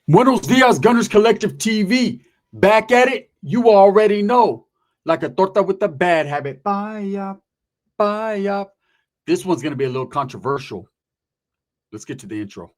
Buenos dias, Gunners Collective TV. Back at it, you already know. Like a torta with a bad habit. Buy up, buy up. This one's going to be a little controversial. Let's get to the intro.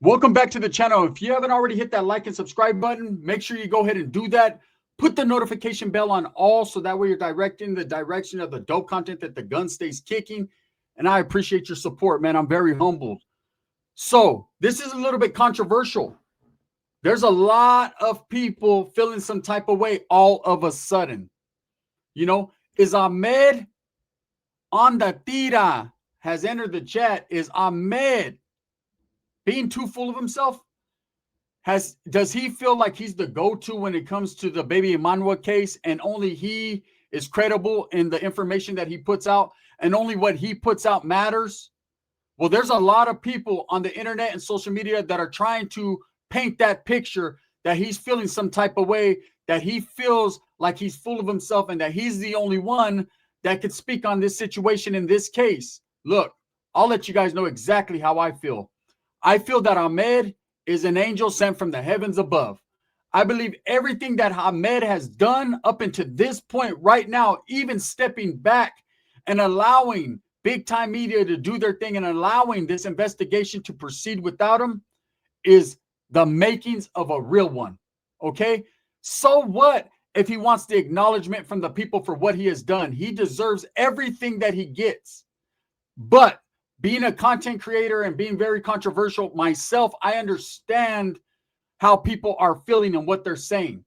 Welcome back to the channel. If you haven't already hit that like and subscribe button, make sure you go ahead and do that. Put the notification bell on all so that way you're directing the direction of the dope content that the gun stays kicking. And I appreciate your support, man. I'm very humbled. So this is a little bit controversial. There's a lot of people feeling some type of way all of a sudden. You know, is Ahmed on the Tira has entered the chat? Is Ahmed being too full of himself? Does he feel like he's the go-to when it comes to the baby Emmanuel case, and only he is credible in the information that he puts out, and only what he puts out matters? Well, there's a lot of people on the internet and social media that are trying to paint that picture that he's feeling some type of way, that he feels like he's full of himself and that he's the only one that could speak on this situation in this case. Look, I'll let you guys know exactly how I feel. I feel that Ahmed is an angel sent from the heavens above. I believe everything that Ahmed has done up until this point right now, even stepping back and allowing big time media to do their thing and allowing this investigation to proceed without him, is the makings of a real one. Okay? So what if he wants the acknowledgement from the people for what he has done? He deserves everything that he gets. But being a content creator and being very controversial myself, I understand how people are feeling and what they're saying.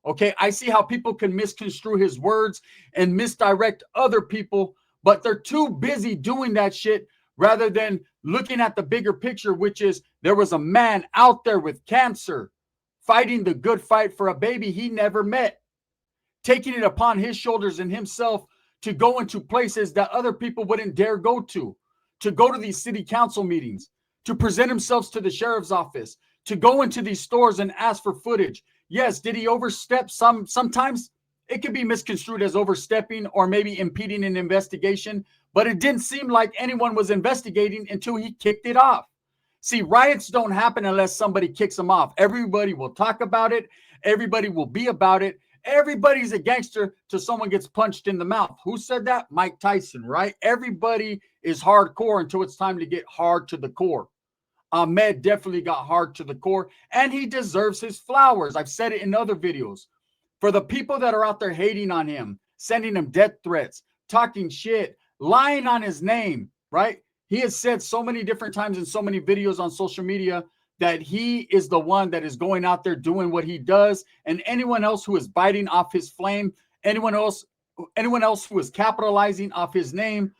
Okay, I see how people can misconstrue his words and misdirect other people, but they're too busy doing that shit rather than looking at the bigger picture, which is there was a man out there with cancer fighting the good fight for a baby he never met, taking it upon his shoulders and himself to go into places that other people wouldn't dare go to go to these city council meetings, to present themselves to the sheriff's office, to go into these stores and ask for footage. Yes, did he overstep? Sometimes it could be misconstrued as overstepping or maybe impeding an investigation, but it didn't seem like anyone was investigating until he kicked it off. See, riots don't happen unless somebody kicks them off. Everybody will talk about it. Everybody will be about it. Everybody's a gangster till someone gets punched in the mouth. Who said that? Mike Tyson, right? Everybody is hardcore until it's time to get hard to the core. Ahmed definitely got hard to the core, and he deserves his flowers. I've said it in other videos. For the people that are out there hating on him, sending him death threats, talking shit, lying on his name, right? He has said so many different times in so many videos on social media that he is the one that is going out there doing what he does, and anyone else who is biting off his flame, anyone else who is capitalizing off his name,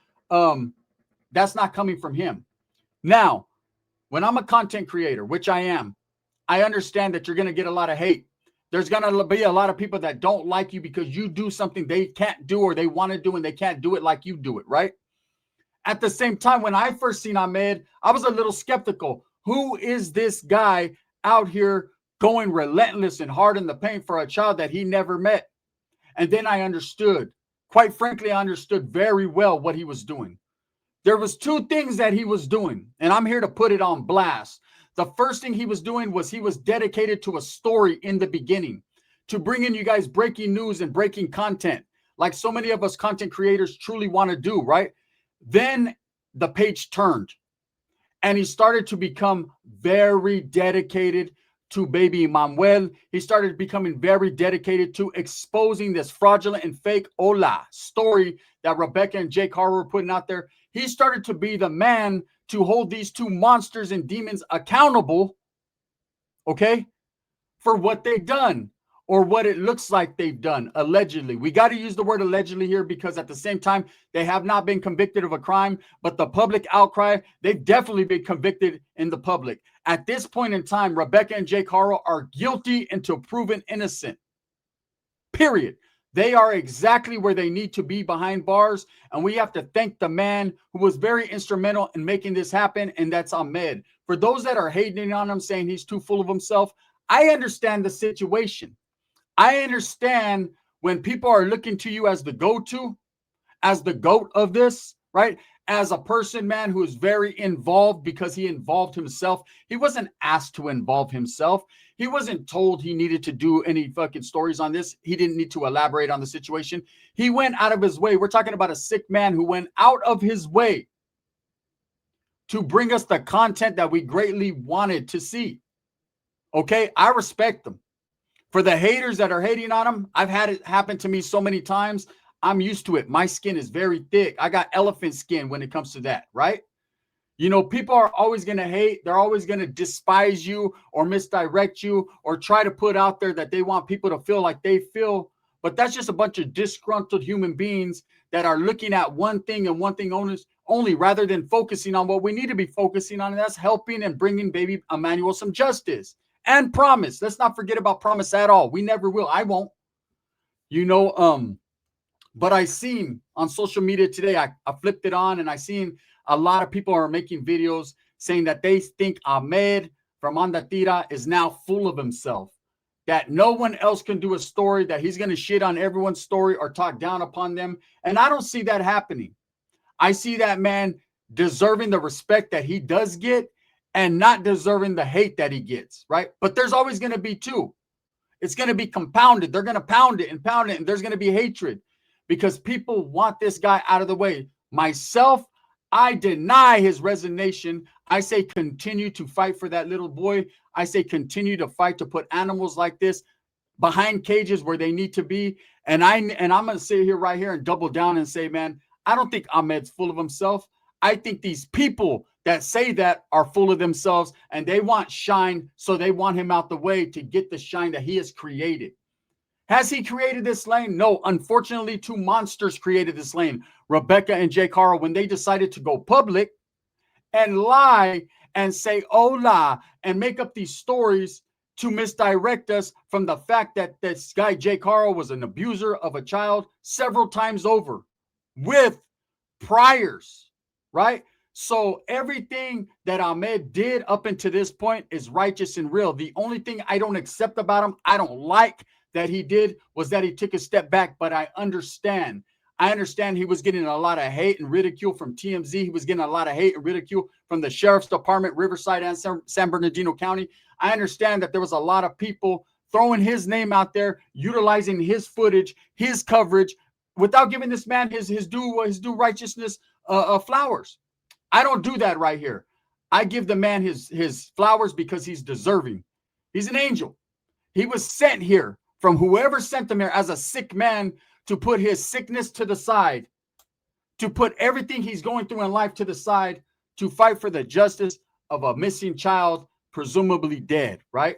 that's not coming from him. Now, when I'm a content creator, which I am, I understand that you're going to get a lot of hate. There's going to be a lot of people that don't like you because you do something they can't do or they want to do and they can't do it like you do it, right? At the same time, when I first seen Ahmed, I was a little skeptical. Who is this guy out here going relentless and hard in the paint for a child that he never met? And then I understood. Quite frankly, I understood very well what he was doing. There was two things that he was doing, and I'm here to put it on blast. The first thing he was doing was he was dedicated to a story in the beginning, to bringing you guys breaking news and breaking content, like so many of us content creators truly want to do, right? Then the page turned, and he started to become very dedicated to baby Emmanuel. He started becoming very dedicated to exposing this fraudulent and fake hola story that Rebecca and Jake Harper were putting out there. He started to be the man to hold these two monsters and demons accountable, okay, for what they've done or what it looks like they've done, allegedly. We got to use the word allegedly here because at the same time, they have not been convicted of a crime, but the public outcry, they've definitely been convicted in the public. At this point in time, Rebecca and Jake Harrell are guilty until proven innocent. Period. They are exactly where they need to be, behind bars. And we have to thank the man who was very instrumental in making this happen, and that's Ahmed. For those that are hating on him, saying he's too full of himself, I understand the situation. I understand when people are looking to you as the go-to, as the GOAT of this, right? As a person, man, who is very involved because he involved himself. He wasn't asked to involve himself. He wasn't told he needed to do any fucking stories on this. He didn't need to elaborate on the situation. He went out of his way. We're talking about a sick man who went out of his way to bring us the content that we greatly wanted to see. Okay, I respect them. For the haters that are hating on him, I've had it happen to me so many times. I'm used to it. My skin is very thick. I got elephant skin when it comes to that, right? You know, people are always going to hate. They're always going to despise you or misdirect you or try to put out there that they want people to feel like they feel. But that's just a bunch of disgruntled human beings that are looking at one thing and one thing only rather than focusing on what we need to be focusing on. And that's helping and bringing baby Emmanuel some justice and promise. Let's not forget about promise at all. We never will. I won't. You know, but I seen on social media today, I flipped it on and I seen a lot of people are making videos saying that they think Ahmed from Tira is now full of himself, that no one else can do a story, that he's going to shit on everyone's story or talk down upon them. And I don't see that happening. I see that man deserving the respect that he does get and not deserving the hate that he gets, right? But there's always going to be two. It's going to be compounded. They're going to pound it, and there's going to be hatred because people want this guy out of the way. Myself, I deny his resignation. I say continue to fight for that little boy. I say continue to fight to put animals like this behind cages where they need to be. And I'm going to sit here right here and double down and say, man, I don't think Ahmed's full of himself. I think these people that say that are full of themselves and they want shine, so they want him out the way to get the shine that he has created. Has he created this lane? No. Unfortunately, two monsters created this lane, Rebecca and Jay Carl, when they decided to go public and lie and say hola and make up these stories to misdirect us from the fact that this guy, Jay Carl, was an abuser of a child several times over with priors, right? So everything that Ahmed did up until this point is righteous and real. The only thing I don't accept about him, I don't like that he did, was that he took a step back. But I understand. I understand he was getting a lot of hate and ridicule from TMZ. He was getting a lot of hate and ridicule from the Sheriff's Department, Riverside and San Bernardino County. I understand that there was a lot of people throwing his name out there, utilizing his footage, his coverage, without giving this man his due righteousness flowers. I don't do that right here. I give the man his flowers because he's deserving. He's an angel. He was sent here from whoever sent him here as a sick man to put his sickness to the side, to put everything he's going through in life to the side, to fight for the justice of a missing child, presumably dead, right?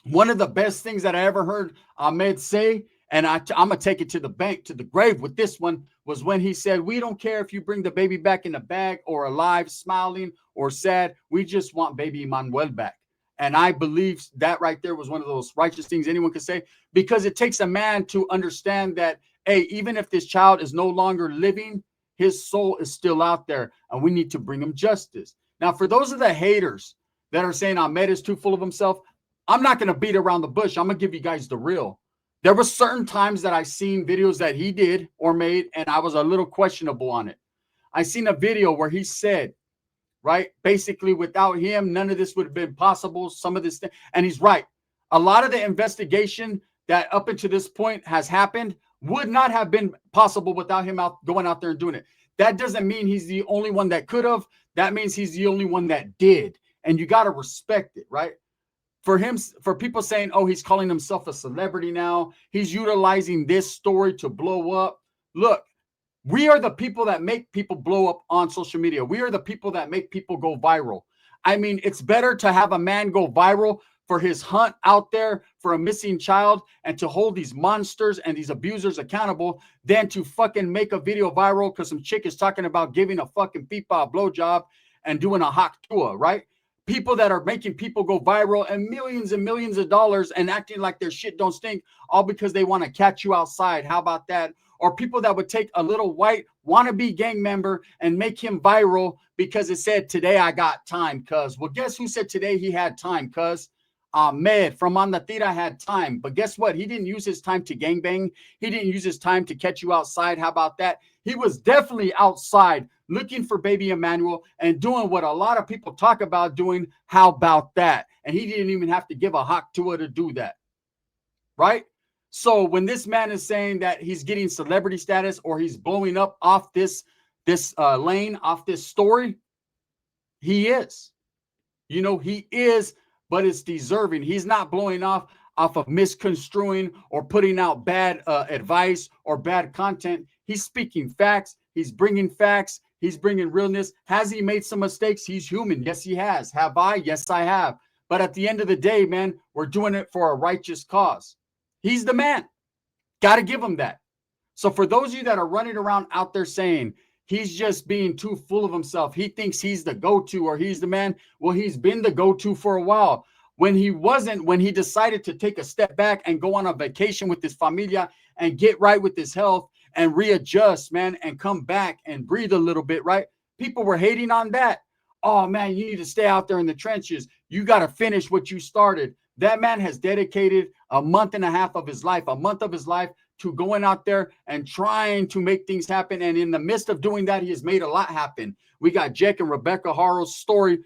One of the best things that I ever heard Ahmed say, and I'm going to take it to the bank, to the grave with this one, was when he said, we don't care if you bring the baby back in a bag or alive, smiling or sad. We just want baby Emmanuel back. And I believe that right there was one of those righteous things anyone could say, because it takes a man to understand that, hey, even if this child is no longer living, his soul is still out there and we need to bring him justice. Now, for those of the haters that are saying Ahmed is too full of himself, I'm not going to beat around the bush. I'm going to give you guys the real. There were certain times that I seen videos that he did or made, and I was a little questionable on it. I seen a video where he said, right, basically without him, none of this would have been possible. Some of this, and he's right. A lot of the investigation that up until this point has happened would not have been possible without him going out there and doing it. That doesn't mean he's the only one that could have. That means he's the only one that did. And you got to respect it, right? For him, for people saying, oh, he's calling himself a celebrity now, he's utilizing this story to blow up. Look, we are the people that make people blow up on social media. We are the people that make people go viral. I mean, it's better to have a man go viral for his hunt out there for a missing child and to hold these monsters and these abusers accountable than to fucking make a video viral because some chick is talking about giving a fucking pipa a blowjob and doing a hot tour, right? People that are making people go viral and millions of dollars and acting like their shit don't stink, all because they want to catch you outside. How about that? Or people that would take a little white wannabe gang member and make him viral because it said, today I got time, cuz. Well, guess who said today he had time, cuz? Ahmed from on the Tira had time. But guess what? He didn't use his time to gangbang. He didn't use his time to catch you outside. How about that? He was definitely outside looking for baby Emmanuel and doing what a lot of people talk about doing. How about that? And he didn't even have to give a hawk to her to do that. Right? So when this man is saying that he's getting celebrity status or he's blowing up off this lane, off this story, he is. You know, he is, but it's deserving. He's not blowing off of misconstruing or putting out bad advice or bad content. He's speaking facts. He's bringing facts. He's bringing realness. Has he made some mistakes? He's human. Yes, he has. Have I? Yes, I have. But at the end of the day, man, we're doing it for a righteous cause. He's the man. Got to give him that. So for those of you that are running around out there saying, he's just being too full of himself, he thinks he's the go-to or he's the man. Well, he's been the go-to for a while. When he wasn't, when he decided to take a step back and go on a vacation with his familia and get right with his health and readjust, man, and come back and breathe a little bit, right? People were hating on that. Oh, man, you need to stay out there in the trenches. You got to finish what you started. That man has dedicated a month and a half of his life, to going out there and trying to make things happen. And in the midst of doing that, he has made a lot happen. We got Jake and Rebecca Harrell's story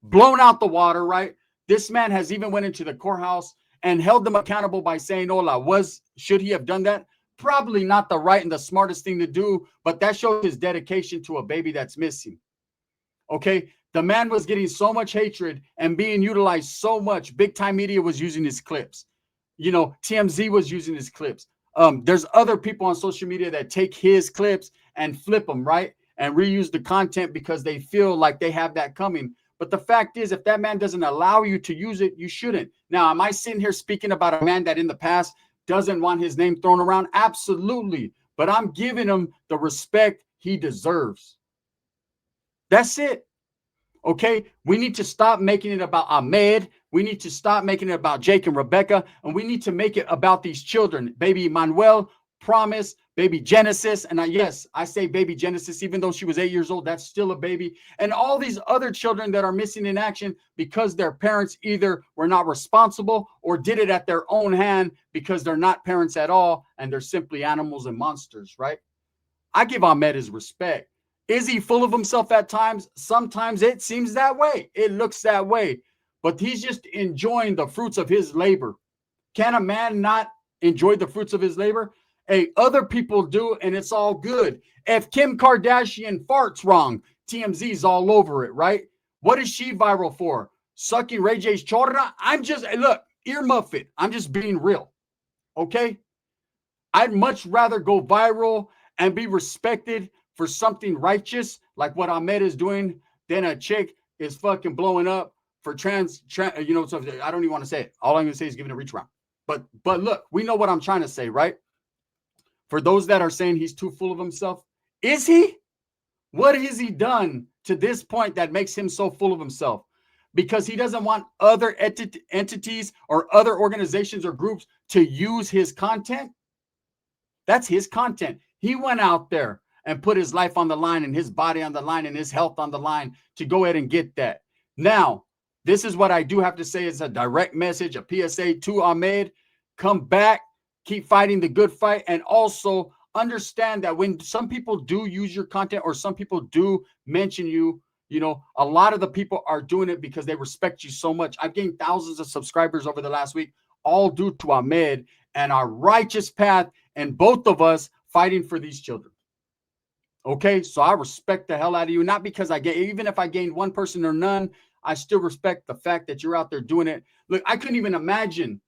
blown out the water, right? This man has even went into the courthouse and held them accountable by saying, Ola, should he have done that? Probably not the right and the smartest thing to do, but that shows his dedication to a baby that's missing. Okay, the man was getting so much hatred and being utilized so much. Big time media was using his clips. You know, TMZ was using his clips. There's other people on social media that take his clips and flip them, right? And reuse the content because they feel like they have that coming. But the fact is, if that man doesn't allow you to use it, you shouldn't. Now, am I sitting here speaking about a man that in the past doesn't want his name thrown around? Absolutely. But I'm giving him the respect he deserves. That's it. Okay, we need to stop making it about Ahmed. We need to stop making it about Jake and Rebecca, and we need to make it about these children. Baby Manuel, Promise, baby Genesis, and yes, I say baby Genesis, even though she was 8 years old, that's still a baby. And all these other children that are missing in action because their parents either were not responsible or did it at their own hand because they're not parents at all, and they're simply animals and monsters, right? I give Ahmed his respect. Is he full of himself at times? Sometimes it seems that way. It looks that way. But he's just enjoying the fruits of his labor. Can a man not enjoy the fruits of his labor? Hey, other people do, and it's all good. If Kim Kardashian farts wrong, TMZ's all over it, right? What is she viral for? Sucking Ray J's chorra? Look, earmuff it. I'm just being real, okay? I'd much rather go viral and be respected for something righteous like what Ahmed is doing than a chick is fucking blowing up for trans so I don't even want to say it. All I'm going to say is giving a reach around. But look, we know what I'm trying to say, right? For those that are saying he's too full of himself, is he? What has he done to this point that makes him so full of himself? Because he doesn't want other entities or other organizations or groups to use his content? That's his content. He went out there and put his life on the line and his body on the line and his health on the line to go ahead and get that. Now, this is what I do have to say is a direct message, a PSA to Ahmed. Come back, keep fighting the good fight, and also understand that when some people do use your content or some people do mention you, a lot of the people are doing it because they respect you so much. I've gained thousands of subscribers over the last week, all due to Ahmed and our righteous path and both of us fighting for these children. Okay, so I respect the hell out of you, not because even if I gained one person or none, I still respect the fact that you're out there doing it. Look, I couldn't even imagine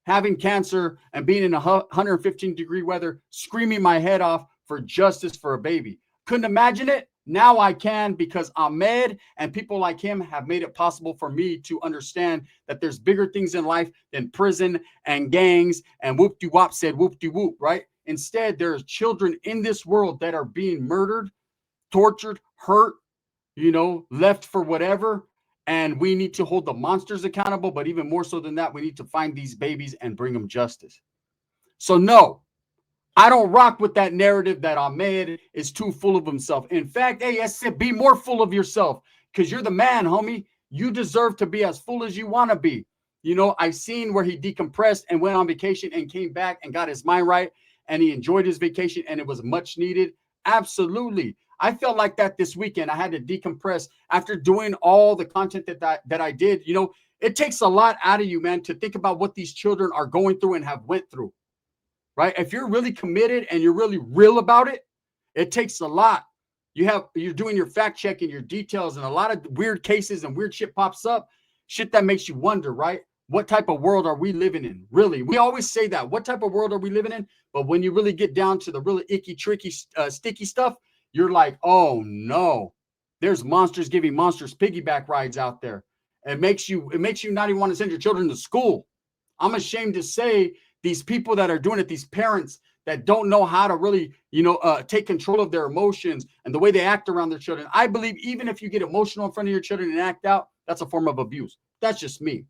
having cancer and being in 115-degree weather, screaming my head off for justice for a baby. Couldn't imagine it. Now I can, because Ahmed and people like him have made it possible for me to understand that there's bigger things in life than prison and gangs and whoop-de-wop said whoop-de-whoop, right? Instead, there's children in this world that are being murdered, tortured, hurt, left for whatever. And we need to hold the monsters accountable, but even more so than that, we need to find these babies and bring them justice. So no, I don't rock with that narrative that Ahmed is too full of himself. In fact, hey, I said be more full of yourself because you're the man, homie. You deserve to be as full as you want to be. You know, I've seen where he decompressed and went on vacation and came back and got his mind right and he enjoyed his vacation and it was much needed. Absolutely. I felt like that this weekend. I had to decompress after doing all the content that I did. You know, it takes a lot out of you, man, to think about what these children are going through and have went through. Right? If you're really committed and you're really real about it, it takes a lot. You're doing your fact checking, your details, and a lot of weird cases and weird shit pops up. Shit that makes you wonder, right? What type of world are we living in? Really, we always say that. What type of world are we living in? But when you really get down to the really icky, tricky, sticky stuff, you're like, oh no, there's monsters giving monsters piggyback rides out there. It makes you not even want to send your children to school. I'm ashamed to say these people that are doing it, these parents that don't know how to really, take control of their emotions and the way they act around their children. I believe even if you get emotional in front of your children and act out, that's a form of abuse. That's just me.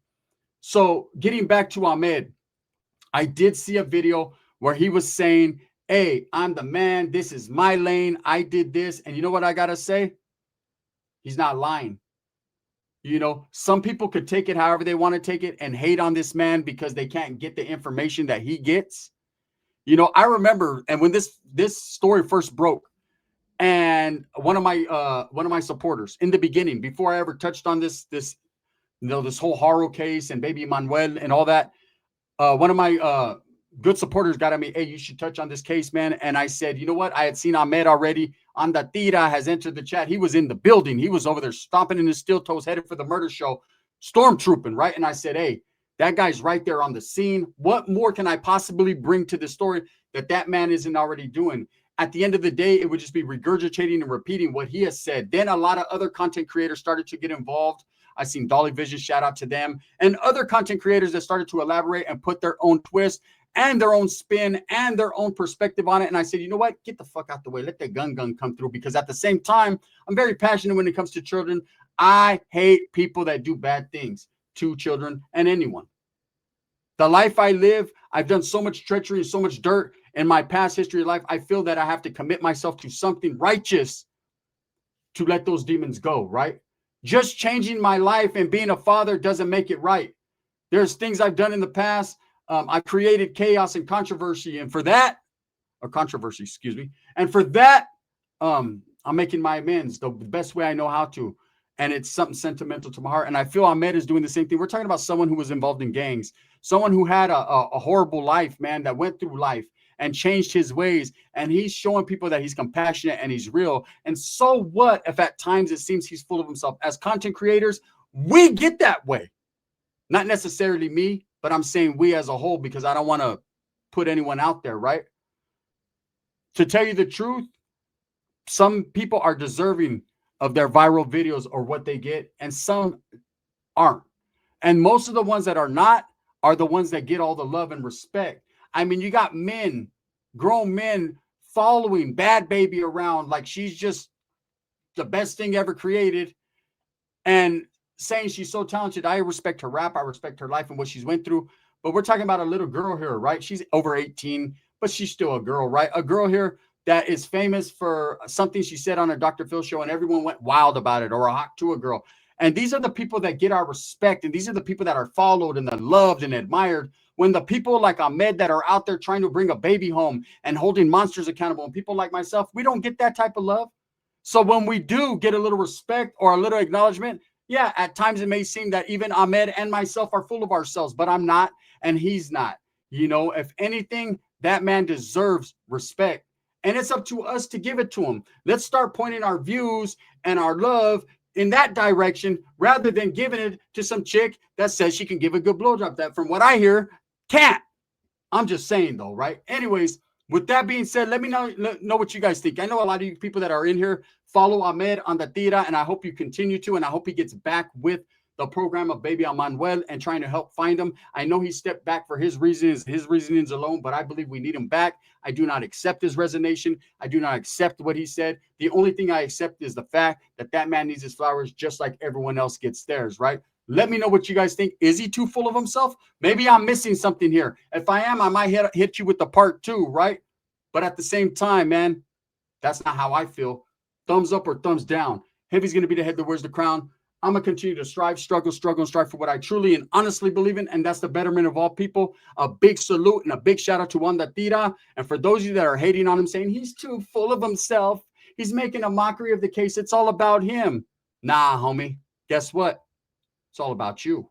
So getting back to Ahmed, I did see a video where he was saying, hey, I'm the man. This is my lane. I did this. And you know what I got to say? He's not lying. You know, some people could take it however they want to take it and hate on this man because they can't get the information that he gets. You know, I remember, and when this story first broke, and one of my supporters in the beginning, before I ever touched on this whole Haro case and baby Manuel and all that, one of my good supporters got at me, hey, you should touch on this case, man. And I said, you know what? I had seen Ahmed already on the Tira has entered the chat. He was in the building. He was over there stomping in his steel toes, headed for the murder show, stormtrooping, right? And I said, hey, that guy's right there on the scene. What more can I possibly bring to the story that man isn't already doing? At the end of the day, it would just be regurgitating and repeating what he has said. Then a lot of other content creators started to get involved. I seen Dolly Vision, shout out to them, and other content creators that started to elaborate and put their own twist and their own spin and their own perspective on it. And I said, you know what? Get the fuck out the way. Let the gun come through. Because at the same time, I'm very passionate when it comes to children. I hate people that do bad things to children and anyone. The life I live, I've done so much treachery and so much dirt in my past history of life. I feel that I have to commit myself to something righteous to let those demons go, right? Just changing my life and being a father doesn't make it right. There's things I've done in the past. I created chaos and controversy. And for that, And for that, I'm making my amends the best way I know how to. And it's something sentimental to my heart. And I feel Ahmed is doing the same thing. We're talking about someone who was involved in gangs, someone who had a horrible life, man, that went through life and changed his ways. And he's showing people that he's compassionate and he's real. And so what if at times it seems he's full of himself? As content creators, we get that way. Not necessarily me, but I'm saying we as a whole, because I don't want to put anyone out there, right? To tell you the truth, some people are deserving of their viral videos or what they get, and some aren't. And most of the ones that are not are the ones that get all the love and respect. I mean, you got men, grown men, following Bad Baby around like she's just the best thing ever created and saying she's so talented. I respect her rap. I respect her life and what she's went through. But we're talking about a little girl here, right? She's over 18, but she's still a girl, right? A girl here that is famous for something she said on a Dr. Phil show, and everyone went wild about it, or a hawk to a girl. And these are the people that get our respect, and these are the people that are followed and that loved and admired. When the people like Ahmed that are out there trying to bring a baby home and holding monsters accountable, and people like myself, we don't get that type of love. So when we do get a little respect or a little acknowledgement, yeah, at times it may seem that even Ahmed and myself are full of ourselves, but I'm not, and he's not. You know, if anything, that man deserves respect. And it's up to us to give it to him. Let's start pointing our views and our love in that direction rather than giving it to some chick that says she can give a good blowjob. That, from what I hear, can't. I'm just saying, though, right? Anyways, with that being said, let me know what you guys think. I know a lot of you people that are in here follow Ahmed on the Tira, and I hope you continue to, and I hope he gets back with the program of baby Manuel and trying to help find him. I know he stepped back for his reasonings alone, but I believe we need him back. I do not accept his resignation. I do not accept what he said. The only thing I accept is the fact that that man needs his flowers just like everyone else gets theirs, right? Let me know what you guys think. Is he too full of himself? Maybe I'm missing something here. If I am, I might hit you with the part 2, right? But at the same time, man, that's not how I feel. Thumbs up or thumbs down. Heavy's going to be the head that wears the crown. I'm going to continue to strive, struggle, and strive for what I truly and honestly believe in, and that's the betterment of all people. A big salute and a big shout out to Tira. And for those of you that are hating on him, saying he's too full of himself, he's making a mockery of the case, it's all about him. Nah, homie. Guess what? It's all about you.